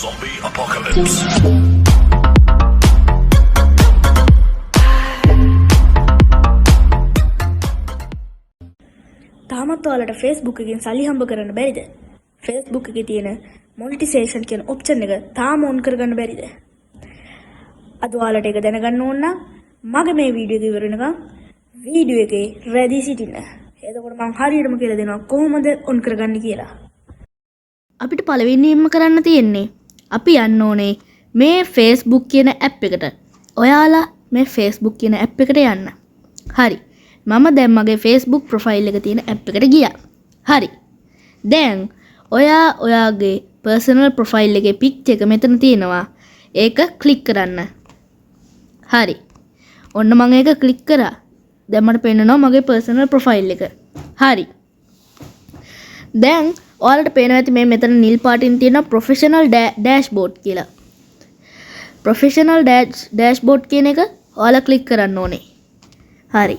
Zombie apocalypse. තාමත් ඔයාලට Facebook එකෙන් සල්ලි හම්බ කරන්න බැරිද? Facebook එකේ තියෙන මොනිටිසේෂන් කියන ඔප්ෂන් එක තාම ඔන් කරගන්න බැරිද? අද ඔයාලට ඒක දැනගන්න ඕන නම් මගේ මේ වීඩියෝ එක ඉවර වෙනකම් වීඩියෝ එකේ රැඳී සිටින්න. එතකොට මම හරියටම කියලා දෙනවා කොහොමද ඔන් කරගන්නේ කියලා. අපිට පළවෙනියෙන්ම කරන්න තියෙන්නේ අපි යන්න ඕනේ මේ Facebook කියන ඇප් එකට. ඔයාලා මේ Facebook කියන ඇප් එකට යන්න. හරි. මම දැන් මගේ Facebook ප්‍රොෆයිල් එක තියෙන ඇප් එකට ගියා. හරි. දැන් ඔයාගේ personal ප්‍රොෆයිල් එකේ පික්චර් එක මෙතන තියෙනවා. ඒක ක්ලික් කරන්න. හරි. ඔන්න මම ඒක ක්ලික් කරා. දැන් මට පේනවා මගේ personal ප්‍රොෆයිල් එක. හරි. දැන් ඔයාලට පේනවා ඇති මේ මෙතන නිල් පාටින් තියෙන professional dashboard කියලා. professional dashboard කියන එක ඔයාලා ක්ලික් කරන්න ඕනේ. හරි.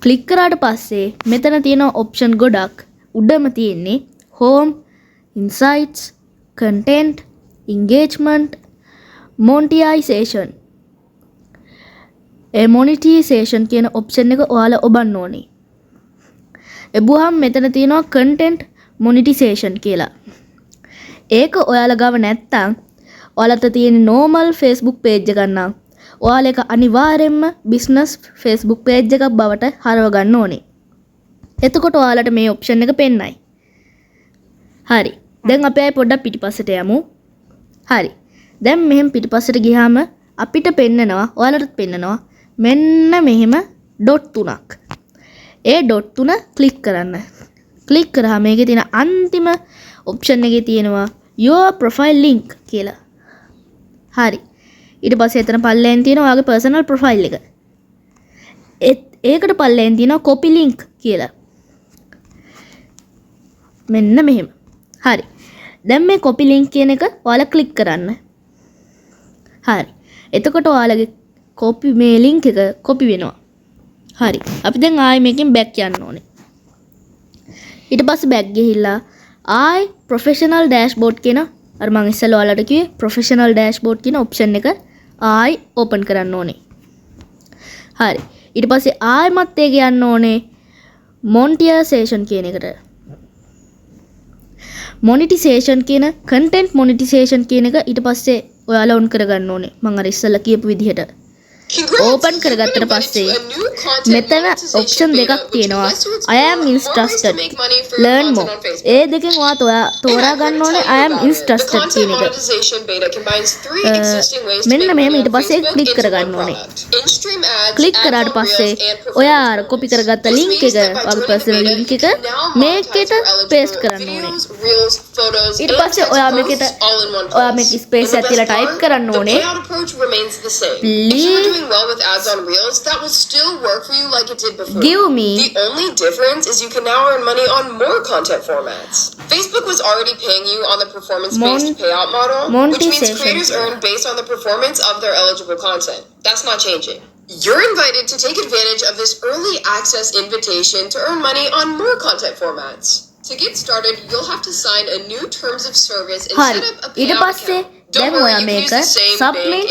ක්ලික් කරාට පස්සේ මෙතන තියෙන ඔප්ෂන් ගොඩක්. උඩම තියෙන්නේ home, insights, content, engagement, monetization. ඒ monetization කියන ඔප්ෂන් එක ඔයාලා ඔබන්න ඕනේ. එබුවහම මෙතන තියෙනවා content monetization කියලා. ඒක ඔයාලා ගාව නැත්තම් ඔයාලට තියෙන normal Facebook page එකක් නම් ඔයාලා ඒක අනිවාර්යෙන්ම business Facebook page එකක් බවට හරව ගන්න ඕනේ. එතකොට ඔයාලට මේ ඔප්ෂන් එක පෙන්නයි. හරි. දැන් අපි ආයෙ පොඩ්ඩක් පිටිපස්සට යමු. හරි. දැන් මෙහෙම පිටිපස්සට ගියාම අපිට පෙන්නනවා ඔයාලටත් පෙන්නනවා මෙන්න මෙහෙම ඩොට් තුනක්. ඒ ඩොට් තුන ක්ලික් කරන්න. ක්ලික් කරාම මේකේ තියෙන අන්තිම ඔප්ෂන් එකේ තියෙනවා your profile link කියලා. හරි. ඊට පස්සේ එතන පල්ලෙන් තියෙනවා ඔයාගේ personal profile එක. ඒකට පල්ලෙන් තියෙනවා copy link කියලා. මෙන්න මෙහෙම. හරි. දැන් මේ copy link කියන එක ඔයාලා ක්ලික් කරන්න. හරි. එතකොට ඔයාලගේ copy මේ link එක copy වෙනවා. හරි. අපි දැන් ආයෙ මේකෙන් back යන්න ඕනේ. ඊට පස්සේ back ගිහිල්ලා ආයෙ professional dashboard කියන අර මම ඉස්සෙල්ලා ඔයාලට කිව්වේ professional dashboard කියන option එක ආයෙ open කරන්න ඕනේ. හරි. ඊට පස්සේ ආයෙමත් ඒක යන්න ඕනේ monetization කියන එකට. monetization කියන content monetization කියන එක ඊට පස්සේ ඔයාලා on කරගන්න ඕනේ. මම අර ඉස්සෙල්ලා කියපු විදිහට. ඕපන් කරගත්තට පස්සේ මෙතන ඔප්ෂන් දෙකක් තියෙනවා. I am interested, learn more. ඒ දෙකෙන් ඔයා තෝරා ගන්න ඕනේ I am interested කියන එක. මෙන්න මෙහෙම ඊට පස්සේ ක්ලික් කරගන්න ඕනේ. ක්ලික් කරාට පස්සේ ඔයා අර කොපි කරගත්ත link එක වගේ personal link එක මේකට paste කරන්න ඕනේ. ඊට පස්සේ ඔයා මේක space එකක් තියලා type කරන්න ඕනේ. Please well with ads on Reels, that will still work for you like it did before. Give me. The only difference is you can now earn money on more content formats. Facebook was already paying you on the performance-based payout model, which means creators earn based on the performance of their eligible content. That's not changing. You're invited to take advantage of this early access invitation to earn money on more content formats. To get started, you'll have to sign a new terms of service and set up a payout account. දැන් ඔයා මේක submit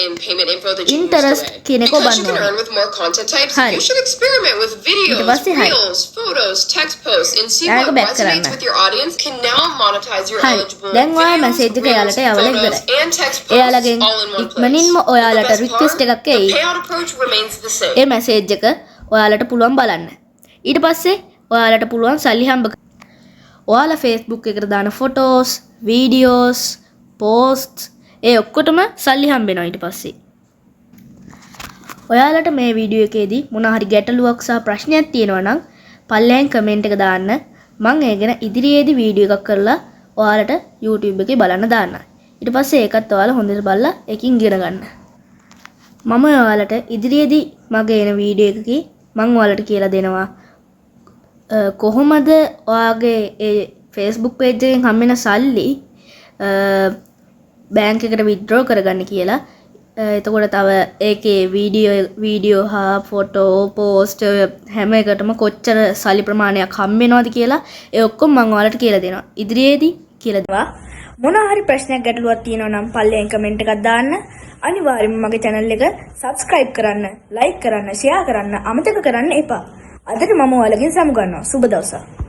interest කියන එක ඔබන්න ඕනේ. You should experiment with videos, reels, photos, text posts and see what resonates with your audience. Can now monetize your eligible videos, reels, photos and text posts all in one place. ඉක්මනින්ම ඔයාලට request එකක් එයි. The payout approach remains the same. A message එක ඔයාලට පුළුවන් බලන්න. ඊට පස්සේ ඔයාලට පුළුවන් සල්ලි හම්බ කරන්න. ඔයාලා Facebook එකට දාන photos, videos, posts ඒ ඔක්කොටම සල්ලි හම්බ වෙනවා ඊට පස්සේ. ඔයාලට මේ වීඩියෝ එකේදී මොන හරි ගැටලුවක් සහ ප්‍රශ්නයක් තියෙනවා නම් පල්ලෙන් කමෙන්ට් එක දාන්න. මම ඒ ගැන ඉදිරියේදී වීඩියෝ එකක් කරලා ඔයාලට YouTube එකේ බලන්න දාන්න. ඊට පස්සේ ඒකත් ඔයාලා හොඳට බලලා ඒකින් ඉගෙන ගන්න. මම ඔයාලට ඉදිරියේදී මගේ එන වීඩියෝ එකකදී මම ඔයාලට කියලා දෙනවා කොහොමද ඔයාගේ ඒ Facebook page එකෙන් හම්බෙන සල්ලි බැංක් එකට withdraw කරගන්න කියලා. එතකොට තව ඒකේ වීඩියෝ හා ෆොටෝ පෝස්ට් හැම එකටම කොච්චර සල්ලි ප්‍රමාණයක් හම්බ වෙනවද කියලා ඒ ඔක්කොම මම ඔයාලට කියලා දෙනවා. ඉදිරියේදී කියලා දෙනවා. මොනවා හරි ප්‍රශ්නයක් ගැටලුවක් තියෙනවා නම් පල්ලෙන් කමෙන්ට් එකක් දාන්න. අනිවාර්යයෙන්ම මගේ channel එක subscribe කරන්න, like කරන්න, share කරන්න අමතක කරන්න එපා. අදට මම ඔයාලගෙන් සමු ගන්නවා. සුබ දවසක්.